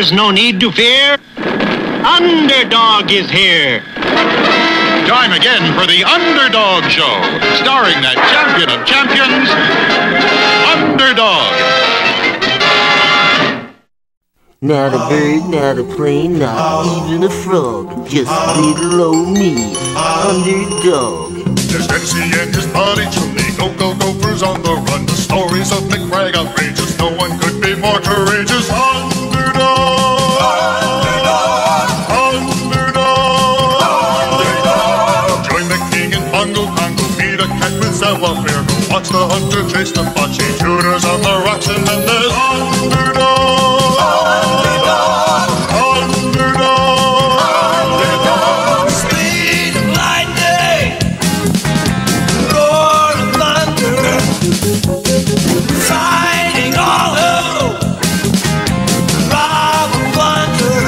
There's no need to fear. Underdog is here. Time again for the Underdog Show, starring that champion of champions, Underdog. Not a bird, not a plane, not even a frog. Just little old me, Underdog. There's MC and his buddy Julie, go-go-gophers on the run. The stories of McBragg outrageous, no one could be more courageous. Underdog! Welfare. Go watch the hunter chase the bocce. Shooters on the rocks and then there's Underdog. Underdog. Underdog. Speed of lightning, roar of thunder, fighting all who rob and plunder.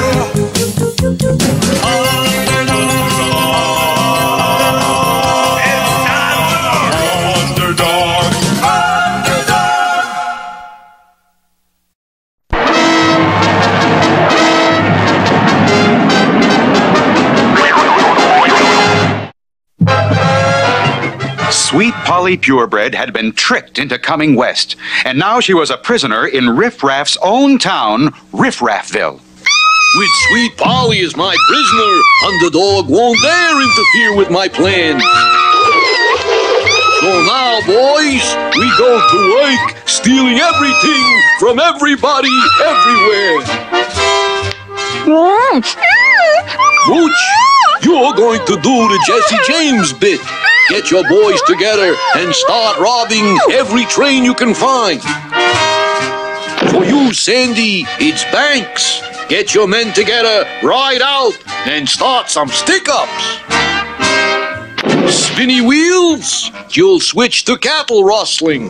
Sweet Polly Purebred had been tricked into coming west, and now she was a prisoner in Riffraff's own town, Riffraffville. With Sweet Polly as my prisoner, Underdog won't dare interfere with my plan. So now, boys, we go to work, stealing everything from everybody, everywhere. Booch, you're going to do the Jesse James bit. Get your boys together and start robbing every train you can find. For you, Sandy, it's Banks. Get your men together, ride out, and start some stick-ups. Spinny Wheels, you'll switch to cattle rustling.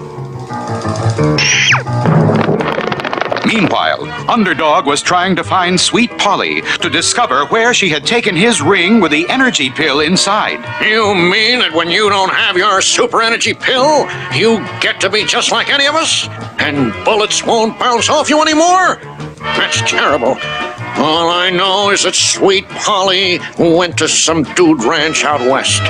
Meanwhile, Underdog was trying to find Sweet Polly to discover where she had taken his ring with the energy pill inside. You mean that when you don't have your super energy pill, you get to be just like any of us? And bullets won't bounce off you anymore? That's terrible. All I know is that Sweet Polly went to some dude ranch out west.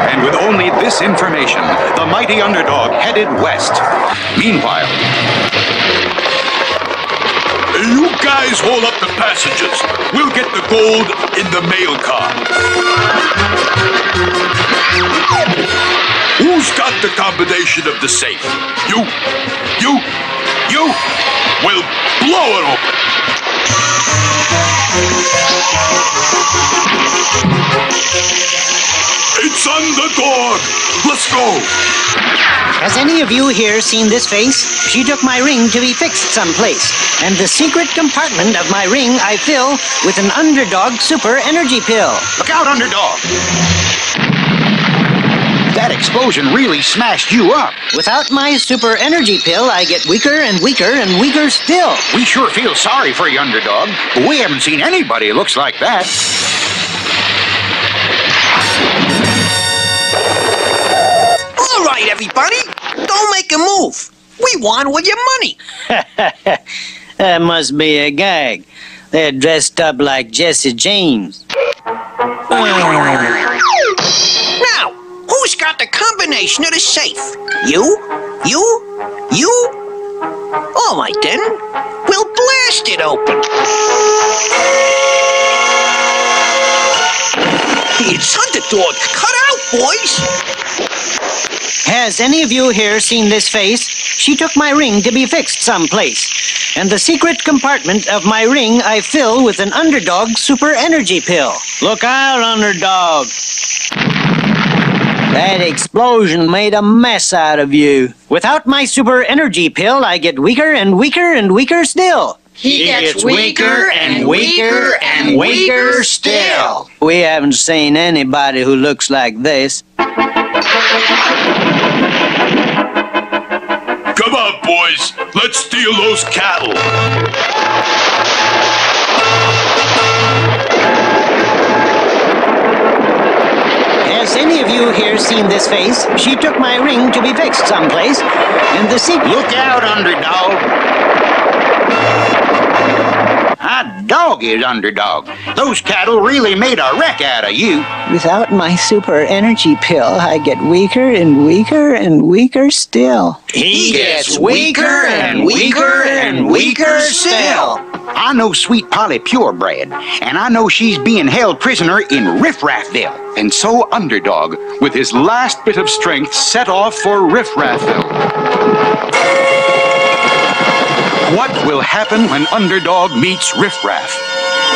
And with only this information, the mighty Underdog headed west. Meanwhile... You guys hold up the passengers. We'll get the gold in the mail car. Who's got the combination of the safe? You? We'll blow it open. It's Underdog! Let's go! Has any of you here seen this face? She took my ring to be fixed someplace, and the secret compartment of my ring I fill with an Underdog super energy pill. Look out, Underdog! That explosion really smashed you up. Without my super energy pill, I get weaker and weaker and weaker still. We sure feel sorry for you, Underdog, but we haven't seen anybody who looks like that. All right, everybody, don't make a move. We want all your money. That must be a gag. They're dressed up like Jesse James. Now, who's got the combination of the safe? You? All right, then. We'll blast it open. It's Underdog. Cut out, boys. Has any of you here seen this face? She took my ring to be fixed someplace, and the secret compartment of my ring I fill with an Underdog super energy pill. Look out, Underdog. That explosion made a mess out of you. Without my super energy pill, I get weaker and weaker and weaker still. He gets weaker and weaker and weaker still. We haven't seen anybody who looks like this. Come on, boys. Let's steal those cattle. Has any of you here seen this face? She took my ring to be fixed someplace, and the secret... Look out, Underdog. Hot dog is Underdog. Those cattle really made a wreck out of you. Without my super energy pill, I get weaker and weaker and weaker still. He gets weaker and weaker and weaker still. I know Sweet Polly Purebred, and I know she's being held prisoner in Riffraffville. And so Underdog, with his last bit of strength, set off for Riffraffville. What will happen when Underdog meets Riffraff?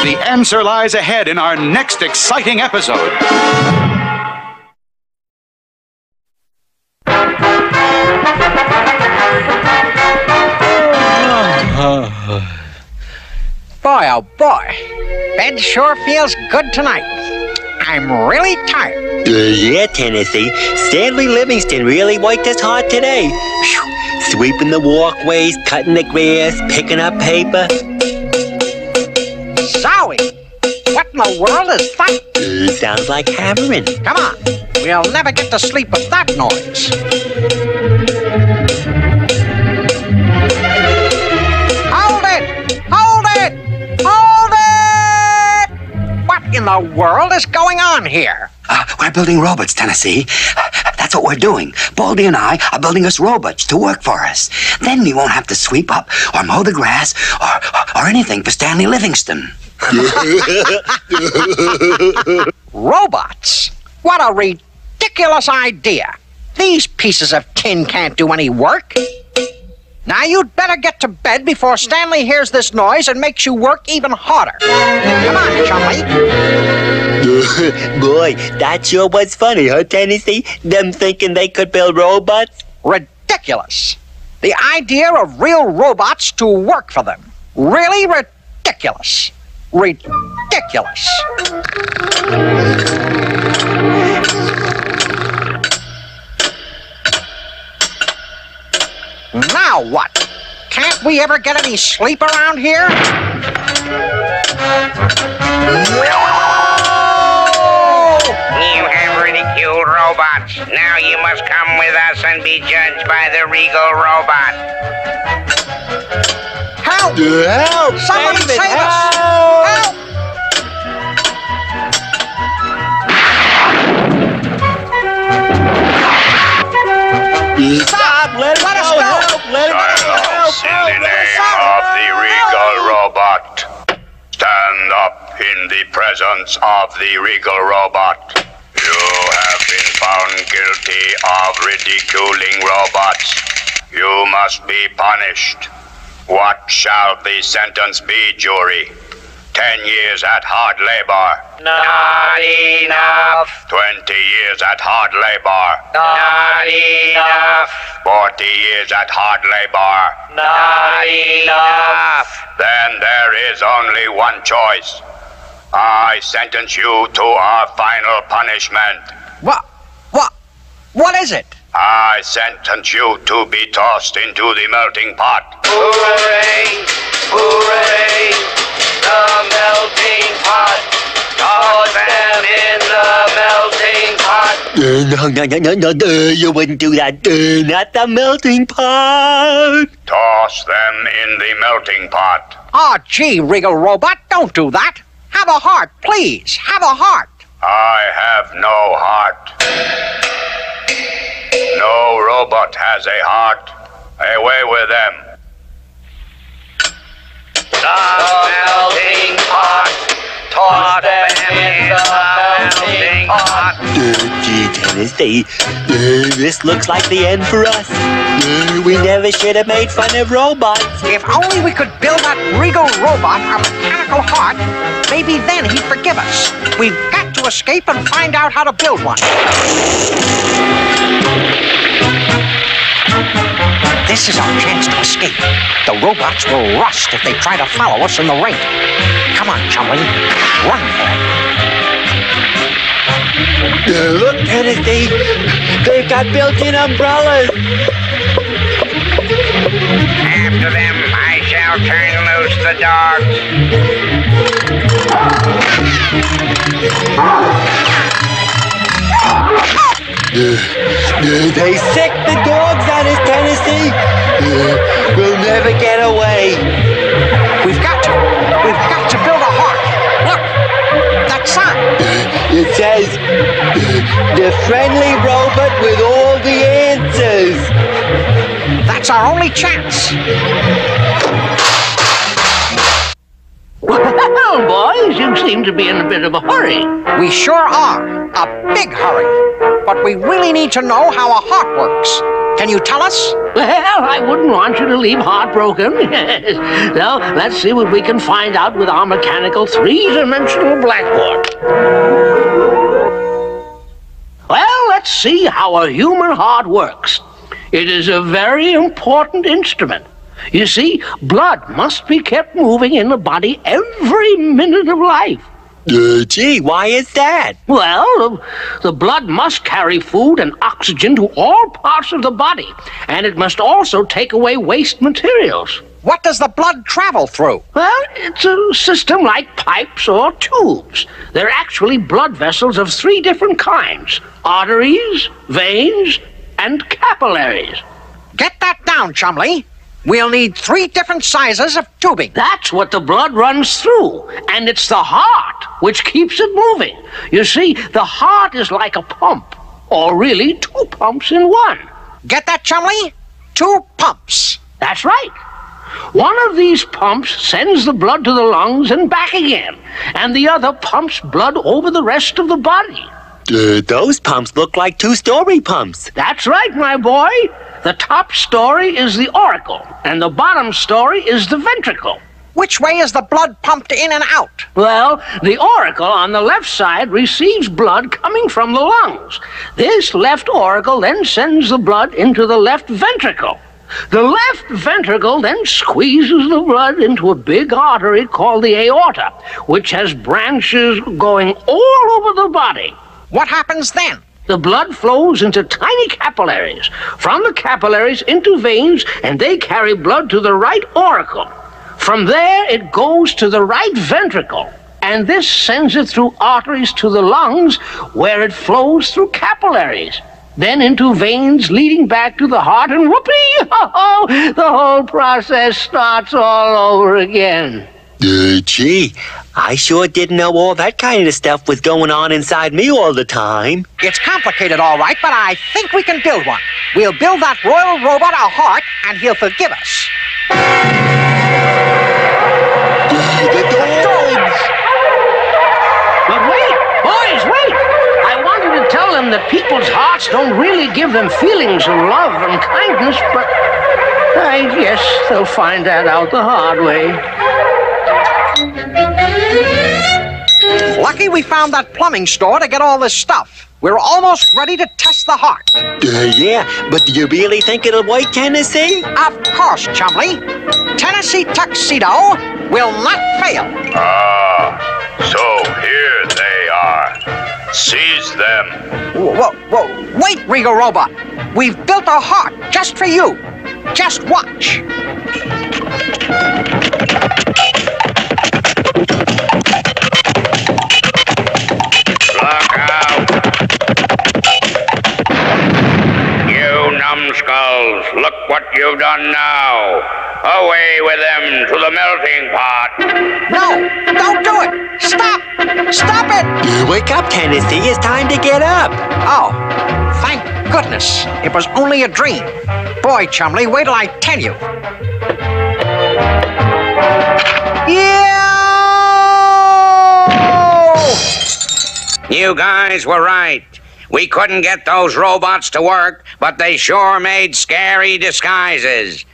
The answer lies ahead in our next exciting episode. Boy, oh boy. Bed sure feels good tonight. I'm really tired. Yeah, Tennessee. Stanley Livingston really worked us hard today. Whew. Sweeping the walkways, cutting the grass, picking up paper. Zowie! What in the world is that? Sounds like hammering. Come on. We'll never get to sleep with that noise. Hold it! Hold it! Hold it! What in the world is going on here? We're building robots, Tennessee. That's what we're doing. Baldy and I are building us robots to work for us. Then we won't have to sweep up or mow the grass or anything for Stanley Livingston. Robots? What a ridiculous idea. These pieces of tin can't do any work. Now you'd better get to bed before Stanley hears this noise and makes you work even harder. Come on, Chumley. Boy, that sure was funny, huh, Tennessee? Them thinking they could build robots? Ridiculous. The idea of real robots to work for them. Really ridiculous. Ridiculous. Now what? Can't we ever get any sleep around here? You have ridiculed robots. Now you must come with us and be judged by the regal robot. Help! Help! Somebody David, save help! us! Help! Stop! Let us go! Help! Let us go! Help! In the name of the regal robot, stand up in the presence of the regal robot. You have been found guilty of ridiculing robots. You must be punished. What shall the sentence be, jury? 10 years at hard labor. Not enough. 20 years at hard labor. Not enough. 40 years at hard labor. Not enough. Then there is only one choice. I sentence you to our final punishment. What is it? I sentence you to be tossed into the melting pot. Hooray! Hooray! The melting pot. Toss them in the melting pot. No, you wouldn't do that. Not the melting pot. Toss them in the melting pot. Oh, gee, regal robot, don't do that. Have a heart, please. Have a heart. I have no heart. No robot has a heart. Away with them. The melting pot. Toss them in the melting pot. Gee, Tennessee, this looks like the end for us. We never should have made fun of robots. If only we could build that regal robot a mechanical heart, maybe then he'd forgive us. We've got to escape and find out how to build one. This is our chance to escape. The robots will rust if they try to follow us in the rain. Come on, Chumley. Run for it. Look, Tennessee, they've got built-in umbrellas. After them, I shall turn loose the dogs. They sick the dogs on us, Tennessee. We'll never get away. We've got to build a heart. Look, that sign. It says, the friendly robot with all the answers. That's our only chance. Well, boys, you seem to be in a bit of a hurry. We sure are. A big hurry. But we really need to know how a heart works. Can you tell us? Well, I wouldn't want you to leave heartbroken. Yes. So, let's see what we can find out with our mechanical three-dimensional blackboard. Well, let's see how a human heart works. It is a very important instrument. You see, blood must be kept moving in the body every minute of life. Gee, why is that? Well, the blood must carry food and oxygen to all parts of the body, and it must also take away waste materials. What does the blood travel through? Well, it's a system like pipes or tubes. They're actually blood vessels of three different kinds: arteries, veins, and capillaries. Get that down, Chumley. We'll need 3 different sizes of tubing. That's what the blood runs through, and it's the heart which keeps it moving. You see, the heart is like a pump, or really 2 pumps in one. Get that, Chumley? 2 pumps. That's right. One of these pumps sends the blood to the lungs and back again, and the other pumps blood over the rest of the body. Those pumps look like 2-story pumps. That's right, my boy. The top story is the auricle, and the bottom story is the ventricle. Which way is the blood pumped in and out? Well, the auricle on the left side receives blood coming from the lungs. This left auricle then sends the blood into the left ventricle. The left ventricle then squeezes the blood into a big artery called the aorta, which has branches going all over the body. What happens then? The blood flows into tiny capillaries, from the capillaries into veins, and they carry blood to the right auricle. From there, it goes to the right ventricle, and this sends it through arteries to the lungs, where it flows through capillaries, then into veins leading back to the heart, and whoopee! Oh, the whole process starts all over again. Gee, I sure didn't know all that kind of stuff was going on inside me all the time. It's complicated, all right, but I think we can build one. We'll build that royal robot a heart, and he'll forgive us. The dogs! But wait, boys, wait! I wanted to tell them that people's hearts don't really give them feelings of love and kindness, but I guess they'll find that out the hard way. Lucky we found that plumbing store to get all this stuff. We're almost ready to test the heart. Yeah, but do you really think it'll work, Tennessee? Of course, Chumley. Tennessee Tuxedo will not fail. Ah, so here they are. Seize them. Whoa, wait, Regal Robot. We've built a heart just for you. Just watch. Look out! You numbskulls, look what you've done now. Away with them to the melting pot. No, don't do it. Stop. Stop it. Wake up, Tennessee. It's time to get up. Oh, thank goodness. It was only a dream. Boy, Chumley, wait till I tell you. You guys were right. We couldn't get those robots to work, but they sure made scary disguises.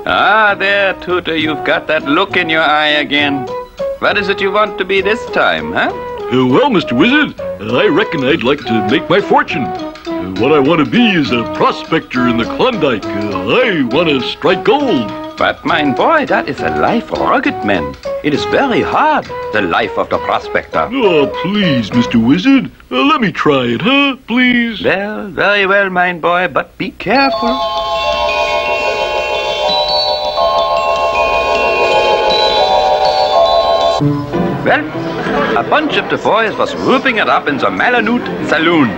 Ah, there, Tooter, you've got that look in your eye again. What is it you want to be this time, huh? Well, Mr. Wizard, I reckon I'd like to make my fortune. What I want to be is a prospector in the Klondike. I want to strike gold. But, mein boy, that is a life rugged, man. It is very hard, the life of the prospector. Oh, please, Mr. Wizard. Let me try it, huh? Please. Well, very well, mein boy, but be careful. Well, a bunch of the boys was whooping it up in the Malamute saloon,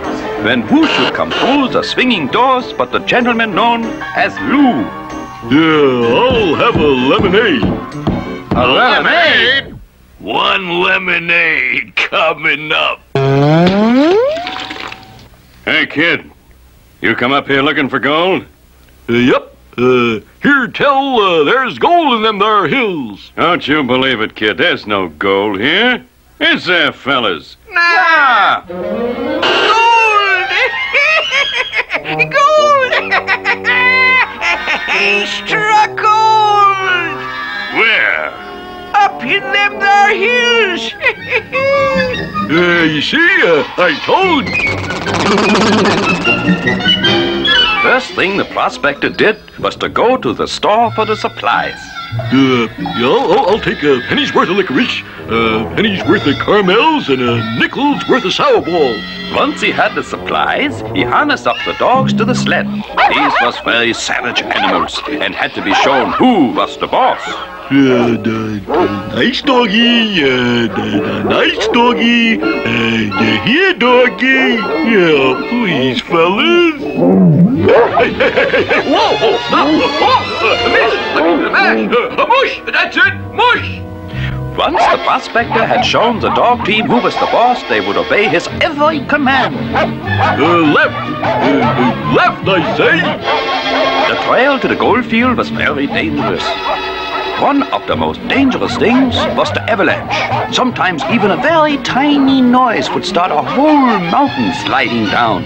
when who should come through the swinging doors but the gentleman known as Lou. Yeah, I'll have a lemonade. A lemonade? One lemonade coming up. Hey, kid. You come up here looking for gold? Yep. Here, tell, there's gold in them there hills. Don't you believe it, kid. There's no gold here. It's there, fellas. Nah! Gold! He struck gold! Where? Up in them there hills! You see, I told First thing the prospector did was to go to the store for the supplies. Yeah, I'll take a penny's worth of licorice, a penny's worth of caramels, and a nickel's worth of sour balls. Once he had the supplies, he harnessed up the dogs to the sled. These was very savage animals and had to be shown who was the boss. Nice doggy, nice doggy, here doggy. Yeah, please, fellas. Hey, whoa, stop! Mish, look at the man! Mush! That's it! Mush! Once the prospector had shown the dog team who was the boss, they would obey his every command. Left, I say. The trail to the gold field was very dangerous. One of the most dangerous things was the avalanche. Sometimes even a very tiny noise would start a whole mountain sliding down.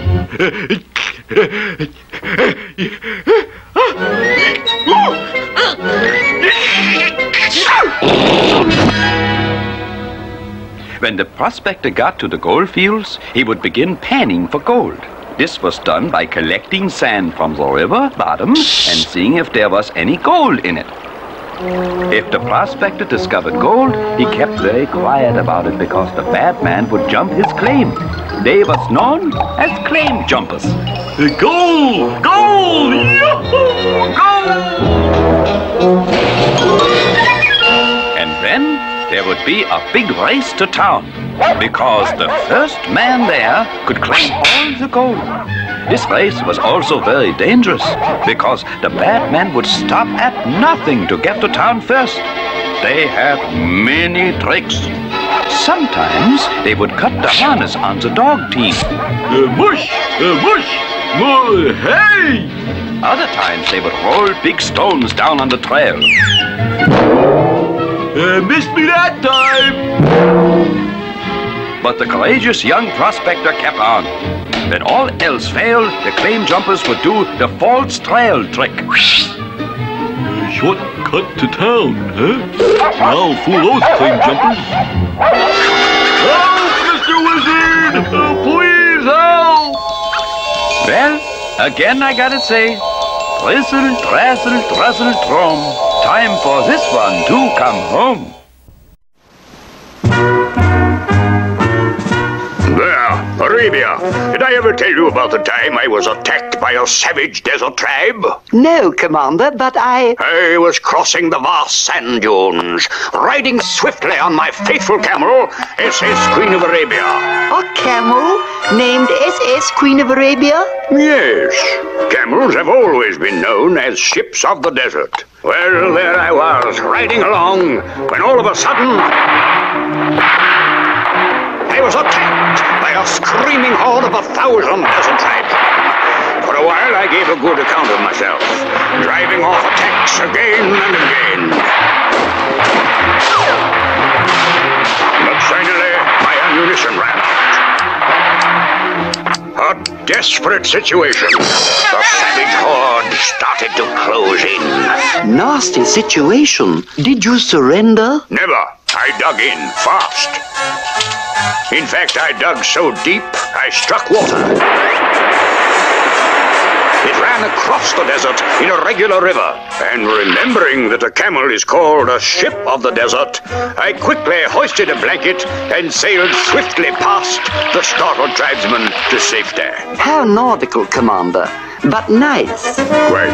When the prospector got to the gold fields, he would begin panning for gold. This was done by collecting sand from the river bottom and seeing if there was any gold in it. If the prospector discovered gold, he kept very quiet about it because the bad man would jump his claim. They was known as claim jumpers. Gold! Gold! Yahoo! Gold! And then there would be a big race to town because the first man there could claim all the gold. This race was also very dangerous because the bad men would stop at nothing to get to town first. They had many tricks. Sometimes they would cut the harness on the dog team. Mush! Hey! Other times they would roll big stones down on the trail. Missed me that time! But the courageous young prospector kept on. When all else failed, the claim jumpers would do the false trail trick. Shortcut to town, huh? I'll fool those claim jumpers. Help, Mr. Wizard! Please help! Well, again I gotta say, drizzle, drazzle, druzzle, drum. Time for this one to come home. Arabia, did I ever tell you about the time I was attacked by a savage desert tribe? No, Commander, but I was crossing the vast sand dunes, riding swiftly on my faithful camel, SS Queen of Arabia. A camel named SS Queen of Arabia? Yes, camels have always been known as ships of the desert. Well, there I was, riding along, when all of a sudden I was attacked by a screaming horde of 1,000 desert tribesmen. For a while I gave a good account of myself, driving off attacks again and again. But finally, my ammunition ran out. A desperate situation. The savage horde started to close in. Nasty situation. Did you surrender? Never. I dug in fast. In fact, I dug so deep, I struck water. It ran across the desert in a regular river. And remembering that a camel is called a ship of the desert, I quickly hoisted a blanket and sailed swiftly past the startled tribesmen to safety. How nautical, Commander, but nice. Great.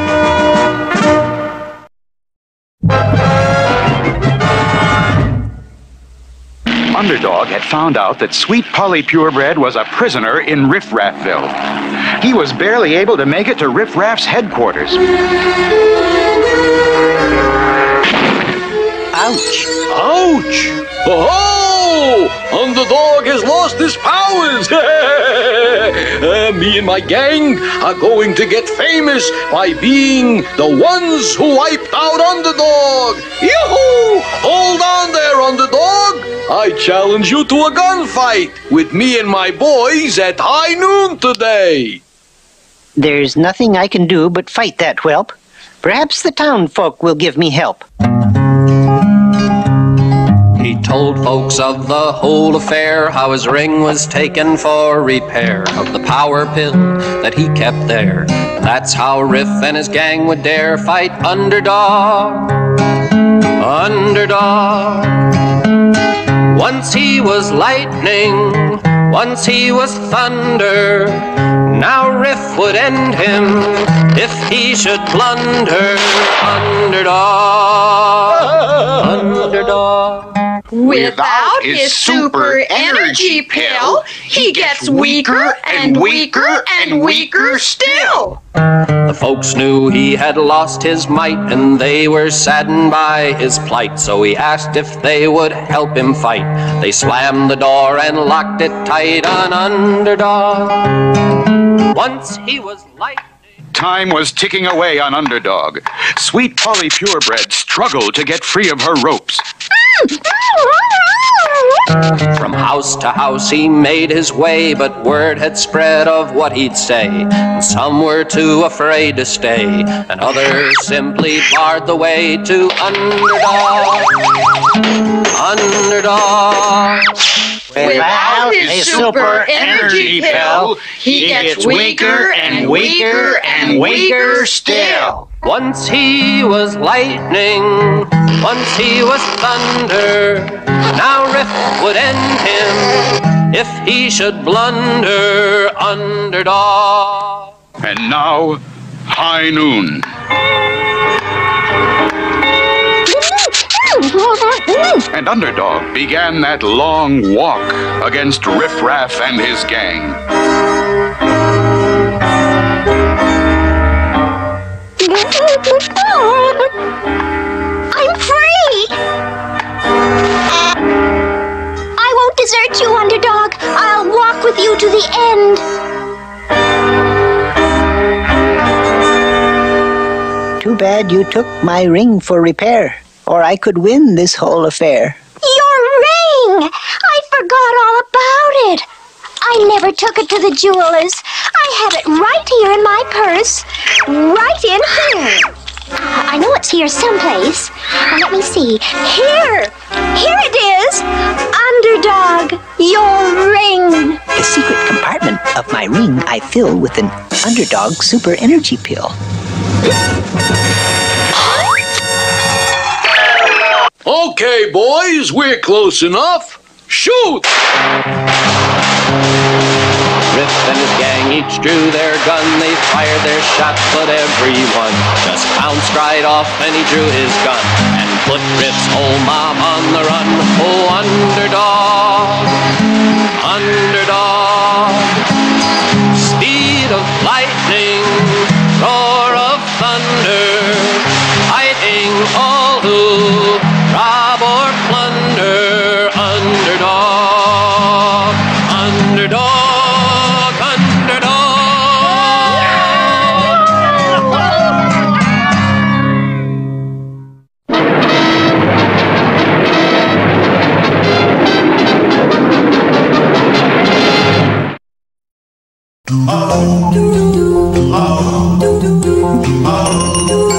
Underdog had found out that Sweet Polly Purebred was a prisoner in Riffraffville. He was barely able to make it to Riffraff's headquarters. Ouch! Ouch! Oh! Underdog has lost his powers! Me and my gang are going to get famous by being the ones who wiped out Underdog! Yoo-hoo! Hold on there, Underdog! I challenge you to a gunfight with me and my boys at high noon today! There's nothing I can do but fight that whelp. Perhaps the town folk will give me help. He told folks of the whole affair, how his ring was taken for repair of the power pill that he kept there. That's how Riff and his gang would dare fight Underdog. Underdog. Once he was lightning, once he was thunder. Now Riff would end him if he should blunder. Underdog. Underdog. Without his super energy pill, he gets weaker and weaker and weaker still. The folks knew he had lost his might, and they were saddened by his plight. So he asked if they would help him fight. They slammed the door and locked it tight on Underdog. Once he was light. Time was ticking away on Underdog. Sweet Polly Purebred struggled to get free of her ropes. From house to house he made his way, but word had spread of what he'd say. And some were too afraid to stay, and others simply barred the way to Underdog. Underdog. Without his super energy pill, he gets weaker and weaker and weaker still. Once he was lightning, once he was thunder. Now Riff would end him if he should blunder. Underdog. And now, high noon. And Underdog began that long walk against Riffraff and his gang. I'm free! I won't desert you, Underdog. I'll walk with you to the end. Too bad you took my ring for repair, or I could win this whole affair. Your ring! I forgot all about it. I never took it to the jeweler's. I have it right here in my purse. Right in here. I know it's here someplace. Let me see. Here! Here it is! Underdog, your ring! The secret compartment of my ring I fill with an Underdog super energy pill. Okay, boys, we're close enough. Shoot! Riff and his gang each drew their gun. They fired their shots, but everyone just bounced right off, and he drew his gun and put Riff's whole mob on the run. Oh, Underdog, Underdog. Speed of lightning, roar of thunder, fighting all who rob or plunder. Underdog, Underdog. Oh.